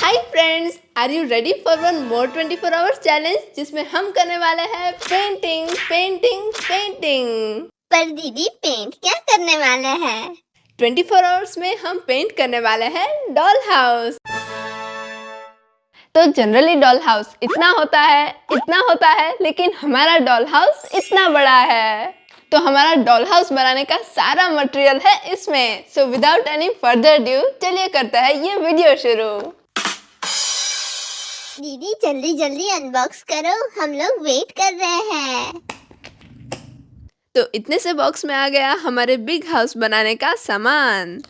Hi friends, are you ready for one more 24 hours challenge जिसमें हम करने वाले हैं पेंटिंग पेंटिंग पेंटिंग। पर दीदी पेंट क्या करने वाले हैं? 24 आवर्स में हम पेंट करने वाले हैं डॉल हाउस। तो जनरली डॉल हाउस इतना होता है, लेकिन हमारा डॉल हाउस इतना बड़ा है। तो हमारा डॉल हाउस बनाने का सारा मटेरियल है इसमें। So without any further due चलिए करते हैं ये वीडियो शुरू। दीदी जल्दी जल्दी अनबॉक्स करो, हम लोग वेट कर रहे हैं। तो इतने से बॉक्स में आ गया हमारे बिग हाउस बनाने का सामान।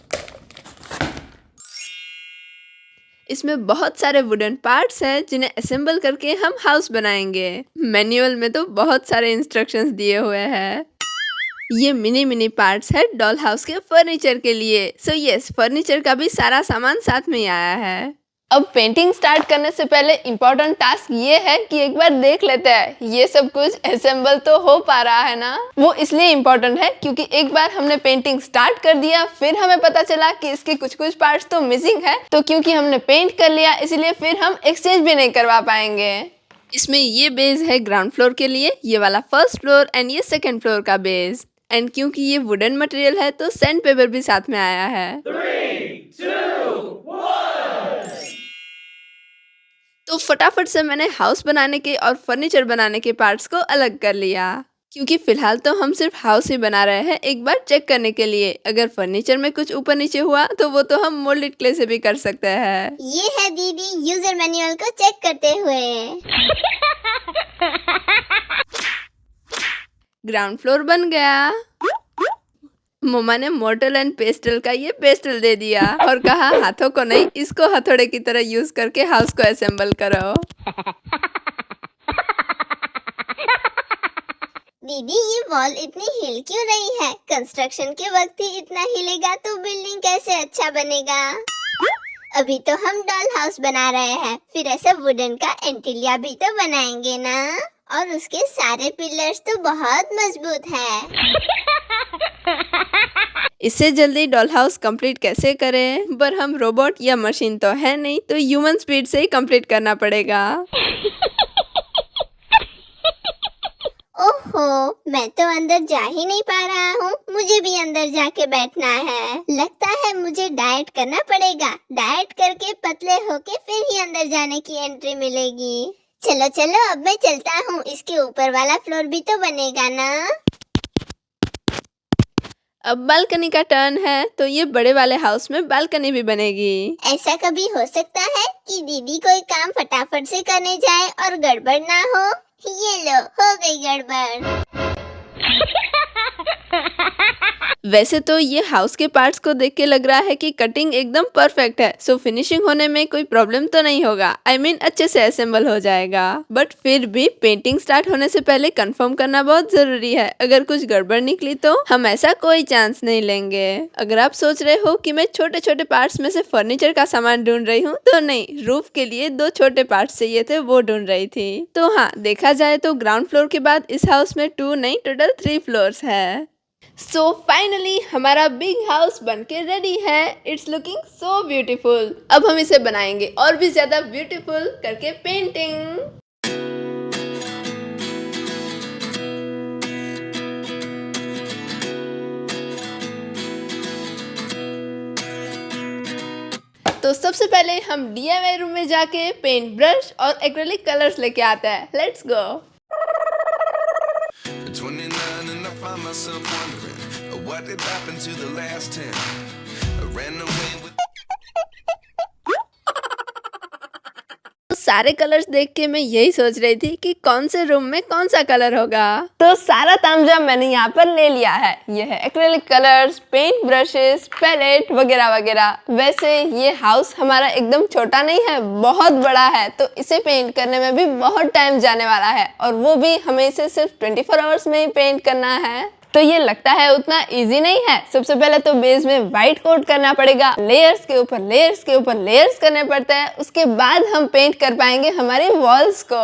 इसमें बहुत सारे वुडन पार्ट्स हैं जिन्हें असेंबल करके हम हाउस बनाएंगे। मैनुअल में तो बहुत सारे इंस्ट्रक्शंस दिए हुए हैं। ये मिनी पार्ट्स है डॉल हाउस के फर्नीचर के लिए। सो यस, फर्नीचर का भी सारा सामान साथ में ही आया है। अब पेंटिंग स्टार्ट करने से पहले इम्पोर्टेंट टास्क ये है कि एक बार देख लेते हैं ये सब कुछ असेंबल तो हो पा रहा है ना। वो इसलिए इम्पोर्टेंट है क्योंकि एक बार हमने पेंटिंग स्टार्ट कर दिया, फिर हमें पता चला कि इसके कुछ पार्ट्स तो मिसिंग है। तो क्योंकि हमने पेंट कर लिया इसलिए फिर हम एक्सचेंज भी नहीं करवा पाएंगे। इसमें ये बेस है ग्राउंड फ्लोर के लिए, ये वाला फर्स्ट फ्लोर एंड ये सेकेंड फ्लोर का बेस। एंड क्योंकि ये वुडन मटेरियल है तो सैंड पेपर भी साथ में आया है। 3, 2, 1. तो फटाफट से मैंने हाउस बनाने के और फर्नीचर बनाने के पार्ट्स को अलग कर लिया, क्योंकि फिलहाल तो हम सिर्फ हाउस ही बना रहे हैं। एक बार चेक करने के लिए अगर फर्नीचर में कुछ ऊपर नीचे हुआ तो वो तो हम मोल्डेड क्ले से भी कर सकते हैं। ये है दीदी यूजर मैनुअल को चेक करते हुए। ग्राउंड फ्लोर बन गया। मम्मा ने मोर्टल एंड पेस्टल का ये पेस्टल दे दिया और कहा हाथों को नहीं, इसको हथौड़े की तरह यूज करके हाउस को असेंबल करो। दीदी ये वॉल इतनी हिल क्यों रही है? कंस्ट्रक्शन के वक्त ही इतना हिलेगा तो बिल्डिंग कैसे अच्छा बनेगा? अभी तो हम डॉल हाउस बना रहे हैं, फिर ऐसा वुडन का एंटिलिया भी तो बनाएंगे ना। और उसके सारे पिलर्स तो बहुत मजबूत है। इससे जल्दी डॉल हाउस कंप्लीट कैसे करें? पर हम रोबोट या मशीन तो है नहीं, तो ह्यूमन स्पीड से ही कंप्लीट करना पड़ेगा। ओहो, मैं तो अंदर जा ही नहीं पा रहा हूँ। मुझे भी अंदर जाके बैठना है। लगता है मुझे डाइट करना पड़ेगा। डाइट करके पतले होके फिर ही अंदर जाने की एंट्री मिलेगी। चलो चलो अब मैं चलता हूँ। इसके ऊपर वाला फ्लोर भी तो बनेगा ना। अब बालकनी का टर्न है, तो ये बड़े वाले हाउस में बालकनी भी बनेगी। ऐसा कभी हो सकता है कि दीदी कोई काम फटाफट से करने जाए और गड़बड़ ना हो? ये लो, हो गई गड़बड़। वैसे तो ये हाउस के पार्ट्स को देख के लग रहा है कि कटिंग एकदम परफेक्ट है। सो फिनिशिंग होने में कोई प्रॉब्लम तो नहीं होगा। I mean, अच्छे से असेंबल हो जाएगा। बट फिर भी पेंटिंग स्टार्ट होने से पहले कंफर्म करना बहुत जरूरी है। अगर कुछ गड़बड़ निकली तो हम ऐसा कोई चांस नहीं लेंगे। अगर आप सोच रहे हो कि मैं छोटे छोटे पार्ट्स में से फर्नीचर का सामान ढूंढ रही हूँ, तो नहीं, रूफ के लिए 2 छोटे पार्ट्स चाहिए थे, वो ढूंढ रही थी। तो हाँ, देखा जाए तो ग्राउंड फ्लोर के बाद इस हाउस में 2 नहीं टोटल 3 फ्लोर्स है। सो फाइनली हमारा बिग हाउस बनके रेडी है। It's looking so beautiful. अब हम इसे बनाएंगे और भी ज्यादा ब्यूटीफुल करके पेंटिंग। तो सबसे पहले हम DIY रूम में जाके पेंट ब्रश और एक्रेलिक कलर्स लेके आते हैं। Let's go. 29 and I find myself wondering what did happen to the last 10. I ran away with सारे कलर्स देख के मैं यही सोच रही थी कि कौन से रूम में कौन सा कलर होगा। तो सारा तामझाम मैंने यहाँ पर ले लिया है। ये है acrylic colours, paint brushes, palette वगैरह वगैरह। वैसे ये हाउस हमारा एकदम छोटा नहीं है, बहुत बड़ा है। तो इसे पेंट करने में भी बहुत टाइम जाने वाला है, और वो भी हमें इसे सिर्फ 24 आवर्स में ही पेंट करना है। तो ये लगता है उतना इजी नहीं है। सबसे पहले तो बेस में व्हाइट कोट करना पड़ेगा, लेयर्स के ऊपर लेयर्स के ऊपर लेयर्स करने पड़ते हैं। उसके बाद हम पेंट कर पाएंगे हमारी वॉल्स को।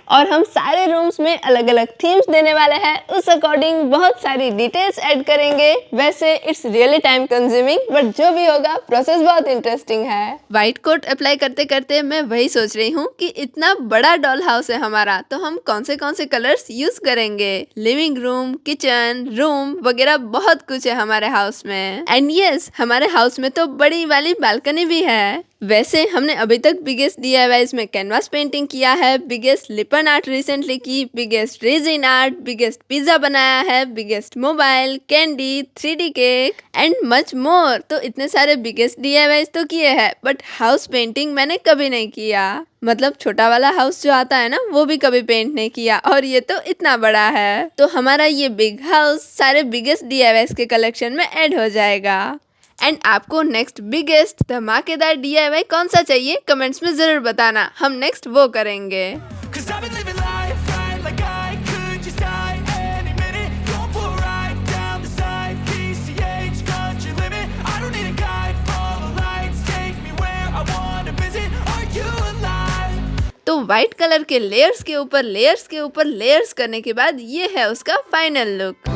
और हम सारे रूम्स में अलग अलग थीम्स देने वाले हैं, उस अकॉर्डिंग बहुत सारी डिटेल्स ऐड करेंगे। वैसे it's really time consuming, but जो भी होगा प्रोसेस बहुत इंटरेस्टिंग है। व्हाइट कोट अप्लाई करते करते मैं वही सोच रही हूँ कि इतना बड़ा डॉल हाउस है हमारा, तो हम कौन से कलर्स यूज करेंगे। लिविंग रूम, किचन, रूम वगैरह बहुत कुछ है हमारे हाउस में। एंड यस, हमारे हाउस में तो बड़ी वाली बालकनी भी है। वैसे हमने अभी तक बिगेस्ट DIYs में कैनवास पेंटिंग किया है, बिगेस्ट लिपन आर्ट रिसेंटली की, biggest resin art, biggest pizza बनाया है, biggest mobile, candy, 3D cake and much more. तो इतने सारे बिगेस्ट DIYs तो किए हैं, बट हाउस पेंटिंग मैंने कभी नहीं किया। मतलब छोटा वाला हाउस जो आता है ना, वो भी कभी पेंट नहीं किया, और ये तो इतना बड़ा है। तो हमारा ये बिग हाउस सारे बिगेस्ट DIYs के कलेक्शन में ऐड हो जाएगा। एंड आपको नेक्स्ट बिगेस्ट धमाकेदार DIY कौन सा चाहिए कमेंट्स में जरूर बताना, हम नेक्स्ट वो करेंगे। Cause I've been living life right like I could just die any minute. Going for a ride down the side, PCH, country limit. I don't need a guide, follow lights, take me where I wanna visit. Are you alive? तो white colour के layers के ऊपर layers के ऊपर layers करने के बाद ये है उसका फाइनल लुक।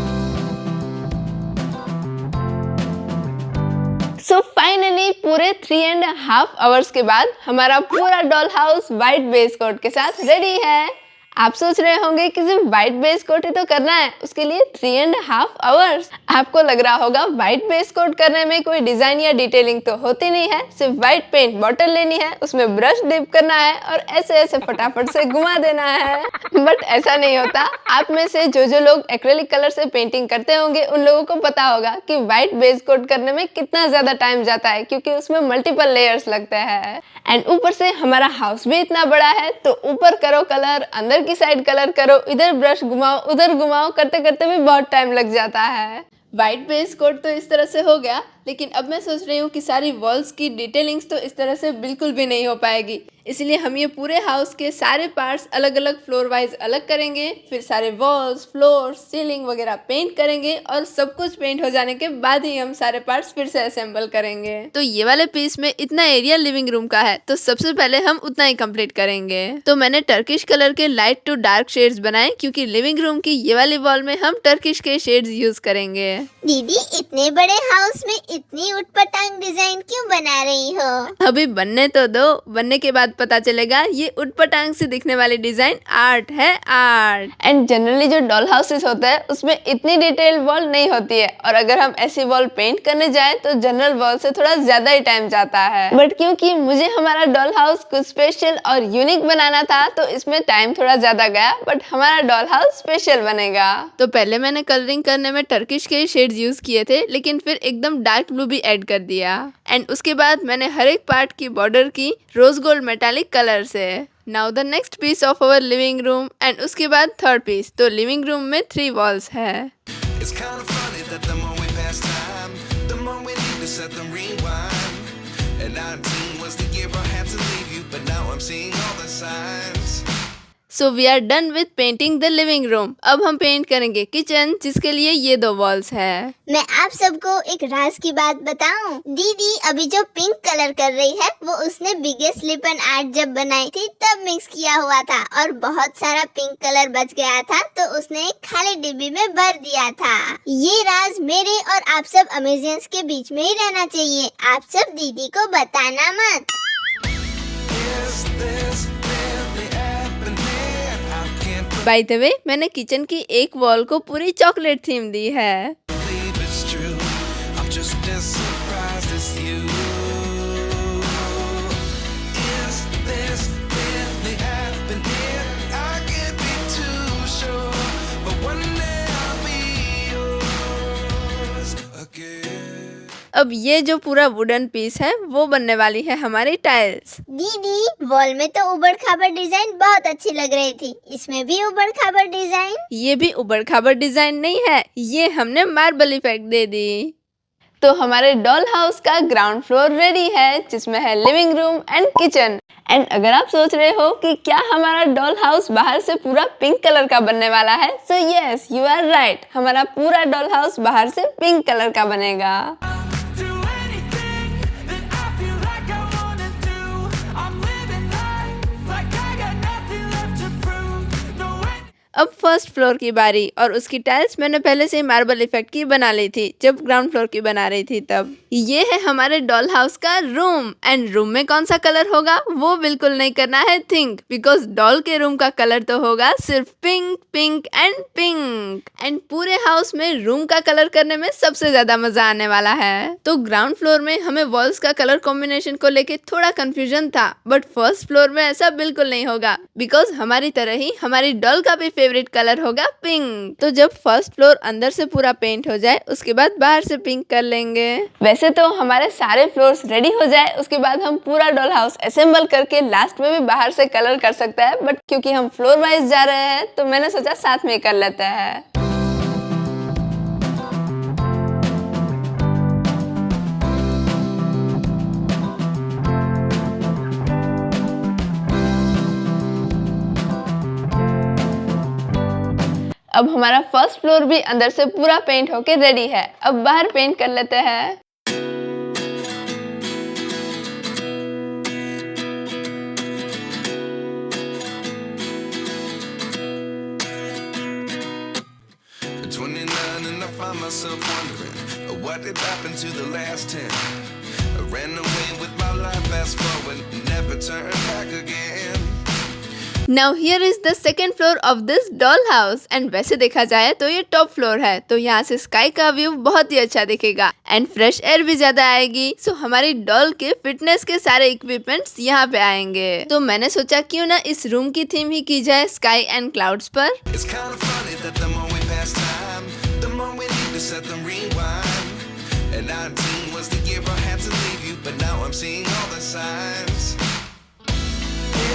सो फाइनली पूरे 3.5 आवर्स के बाद हमारा पूरा doll house white base coat के साथ रेडी है। आप सोच रहे होंगे कि सिर्फ व्हाइट बेस कोट ही तो करना है, उसके लिए 3.5 आवर्स। आपको लग रहा होगा व्हाइट बेस कोट करने में कोई डिजाइन या डिटेलिंग तो होती नहीं है, सिर्फ व्हाइट पेंट बॉटल लेनी है, उसमें ब्रश डिप करना है और ऐसे ऐसे फटाफट से घुमा देना है। बट ऐसा नहीं होता। आप में से जो लोग एक्रेलिक कलर से पेंटिंग करते होंगे उन लोगों को पता होगा कि व्हाइट बेस कोट करने में कितना ज्यादा टाइम जाता है, क्योंकि उसमें मल्टीपल लेयर्स लगते हैं। एंड ऊपर से हमारा हाउस भी इतना बड़ा है, तो ऊपर करो कलर, अंदर की साइड कलर करो, इधर ब्रश घुमाओ, उधर घुमाओ, करते करते भी बहुत टाइम लग जाता है। व्हाइट बेस कोट तो इस तरह से हो गया, लेकिन अब मैं सोच रही हूँ कि सारी वॉल्स की डिटेलिंग्स तो इस तरह से बिल्कुल भी नहीं हो पाएगी, इसलिए हम ये पूरे हाउस के सारे पार्ट्स अलग अलग फ्लोर वाइज अलग करेंगे, फिर सारे वॉल्स, फ्लोर, सीलिंग वगैरह पेंट करेंगे और सब कुछ पेंट हो जाने के बाद ही हम सारे पार्ट्स फिर से असेंबल करेंगे। तो ये वाले पीस में इतना एरिया लिविंग रूम का है, तो सबसे पहले हम उतना ही कंप्लीट करेंगे। तो मैंने टर्किश कलर के लाइट टू डार्क शेड्स बनाए, क्योंकि लिविंग रूम की ये वाली वॉल में हम टर्किश के शेड्स यूज करेंगे। दीदी, इतने बड़े हाउस में इतनी उटपटांग डिजाइन क्यों बना रही हो? अभी बनने तो दो, बनने के बाद पता चलेगा ये उटपटांग से दिखने वाली डिजाइन आर्ट है, आर्ट। एंड जनरली जो डॉल हाउसेस होता है उसमें इतनी डिटेल वॉल नहीं होती है, और अगर हम ऐसी वॉल पेंट करने जाए तो जनरल वॉल से थोड़ा ज्यादा ही टाइम जाता है। बट क्योंकि मुझे हमारा डॉल हाउस कुछ स्पेशल और यूनिक बनाना था, तो इसमें टाइम थोड़ा ज्यादा गया, बट हमारा डॉल हाउस स्पेशल बनेगा। तो पहले मैंने कलरिंग करने में टर्किश के शेड्स यूज किए थे, लेकिन फिर एकदम डार्क ब्लू भी ऐड कर दिया। एंड उसके बाद मैंने हर एक पार्ट की बॉर्डर की रोज गोल्ड मेटालिक कलर से। Now the next piece of our living room, and उसके बाद थर्ड पीस। तो लिविंग रूम में 3 वॉल्स है। It's kind of funny that the more we pass time, the more we need to set them rewind. And 19 was the year I had to leave you, but now I'm seeing all the signs. So we are done with painting the living room. अब हम paint करेंगे kitchen, जिसके लिए ये 2 walls है। मैं आप सबको एक राज की बात बताऊं? दीदी अभी जो पिंक कलर कर रही है वो उसने बिगेस्ट लिपन आर्ट जब बनाई थी तब मिक्स किया हुआ था, और बहुत सारा पिंक कलर बच गया था, तो उसने एक खाली डिब्बी में भर दिया था। ये राज मेरे और आप सब अमेजियंस के बीच में ही रहना चाहिए, आप सब दीदी को बताना मत। Is this really happening? I can't by the way, मैंने किचन की एक वॉल को पूरी चॉकलेट थीम दी है। believe it's true. I'm just as surprised as you. Is this really happening? I can't be too sure, but one day I'll be yours again. अब ये जो पूरा वुडन पीस है वो बनने वाली है हमारी टाइल्स। दीदी वॉल में तो उबड़ खाबड़ डिजाइन बहुत अच्छी लग रही थी, इसमें भी उबड़ खाबड़ डिजाइन? ये भी उबड़ खाबड़ डिजाइन नहीं है, ये हमने मार्बल इफेक्ट दे दी। तो हमारे डॉल हाउस का ग्राउंड फ्लोर रेडी है, जिसमें है living room and kitchen. And अगर आप सोच रहे हो कि क्या हमारा डॉल हाउस बाहर से पूरा पिंक कलर का बनने वाला है, so yes, you are right, हमारा पूरा डॉल हाउस बाहर से पिंक कलर का बनेगा। Do anything that I feel like I wanna do. I'm living life like I got nothing left to prove. अब फर्स्ट फ्लोर की बारी, और उसकी टाइल्स मैंने पहले से ही मार्बल इफेक्ट की बना ली थी जब ग्राउंड फ्लोर की बना रही थी तब। ये है हमारे डॉल हाउस का रूम, एंड रूम में कौन सा कलर होगा वो बिल्कुल नहीं करना है थिंक, बिकॉज डॉल के रूम का कलर तो होगा सिर्फ pink pink and pink. And पूरे हाउस में रूम का कलर करने में सबसे ज्यादा मजा आने वाला है। तो ग्राउंड फ्लोर में हमें वॉल्स का कलर कॉम्बिनेशन को लेके थोड़ा कंफ्यूजन था, बट फर्स्ट फ्लोर में ऐसा बिल्कुल नहीं होगा, बिकॉज हमारी तरह ही हमारी डॉल का भी फेवरेट कलर होगा पिंक। तो जब फर्स्ट फ्लोर अंदर से पूरा पेंट हो जाए उसके बाद बाहर से पिंक कर लेंगे। वैसे तो हमारे सारे फ्लोर्स रेडी हो जाए उसके बाद हम पूरा डॉल हाउस असेंबल करके लास्ट में भी बाहर से कलर कर सकता है, बट क्योंकि हम फ्लोर वाइज जा रहे हैं तो मैंने सोचा साथ में कर लेता है। अब हमारा फर्स्ट फ्लोर भी अंदर से पूरा पेंट होके रेडी है। अब बाहर पेंट कर लेते हैं। At 29 and I find myself wondering what did happen to the last 10. I ran away with my life, fast forward, never turn back again. Now here is the second floor of this doll house, and वैसे देखा जाए तो ये top floor है, तो यहाँ से sky का व्यू बहुत ही अच्छा दिखेगा एंड फ्रेश एयर भी ज्यादा आएगी। सो हमारी डॉल के फिटनेस के सारे इक्विपमेंट्स यहाँ पे आएंगे। तो मैंने सोचा क्यों ना इस रूम की थीम ही की जाए स्काई एंड क्लाउड्स पर। It's kind of funny that the more we pass time, the more we need to set them rewind. And 19 was the year I had to leave you, but now I'm seeing all the signs.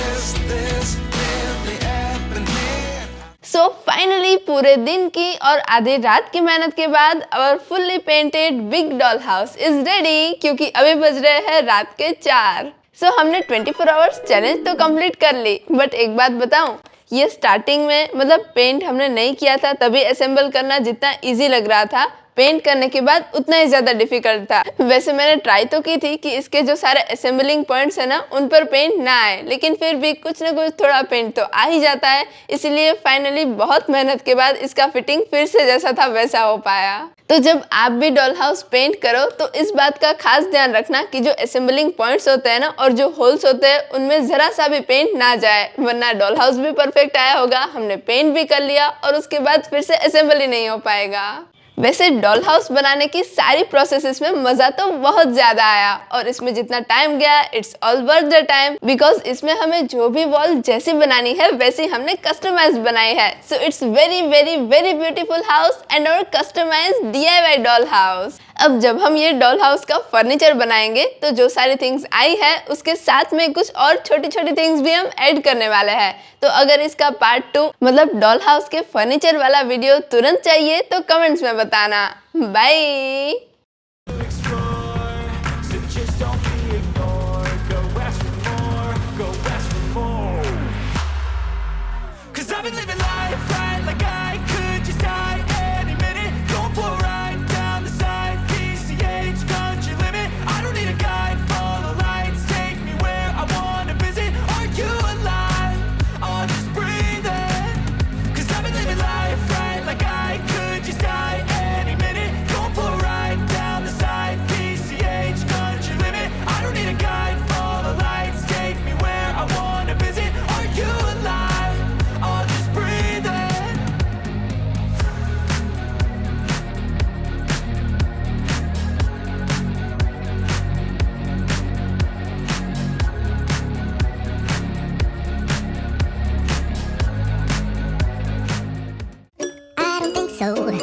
Is this really happening? So finally पूरे दिन की और आधी रात की मेहनत के बाद our fully painted big doll house is ready, क्योंकि अभी बज रहे हैं रात के 4। सो हमने 24 आवर्स चैलेंज तो कंप्लीट कर ली, बट एक बात बताऊं, ये स्टार्टिंग में मतलब पेंट हमने नहीं किया था तभी असेंबल करना जितना इजी लग रहा था, पेंट करने के बाद उतना ही ज्यादा डिफिकल्ट था। वैसे मैंने ट्राई तो की थी कि इसके जो सारे असेंबलिंग पॉइंट्स है ना उन पर पेंट ना आए, लेकिन फिर भी कुछ ना कुछ थोड़ा पेंट तो आ ही जाता है, इसलिए फाइनली बहुत मेहनत के बाद इसका फिटिंग फिर से जैसा था वैसा हो पाया। तो जब आप भी डॉल हाउस पेंट करो तो इस बात का खास ध्यान रखना कि जो असेंबलिंग पॉइंट्स होते हैं ना और जो होल्स होते हैं उनमें जरा सा भी पेंट ना जाए, वरना डॉल हाउस भी परफेक्ट आया होगा, हमने पेंट भी कर लिया और उसके बाद फिर से असेंबल ही नहीं हो पाएगा। वैसे डॉल हाउस बनाने की सारी प्रोसेसेस में मजा तो बहुत ज्यादा आया, और इसमें जितना टाइम गया it's all worth the time, because इसमें हमें जो भी वॉल जैसी बनानी है वैसी हमने कस्टमाइज बनाई है। So it's very very very beautiful house and our customized DIY doll house. अब जब हम ये डॉल हाउस का फर्नीचर बनाएंगे तो जो सारी थिंग्स आई है उसके साथ में कुछ और छोटी छोटी थिंग्स भी हम ऐड करने वाले हैं। तो अगर इसका पार्ट 2 मतलब डॉल हाउस के फर्नीचर वाला वीडियो तुरंत चाहिए तो कमेंट्स में बताना। Bye. Explore, so just don't be ignored. Go ask for more, go ask for more. 'Cause I've been living life right like I could just die any minute. Going for a ride down the side, PCH country limit. I don't need a guide, follow lights, take me where I wanna visit. Are you alive? Or just breathing? 'Cause I've been living life right like I could just die any minute. Going for a ride down the side, PCH country limit. I don't need a guide, follow lights, take me where I wanna visit. Are you alive? Or just breathing? I don't think so.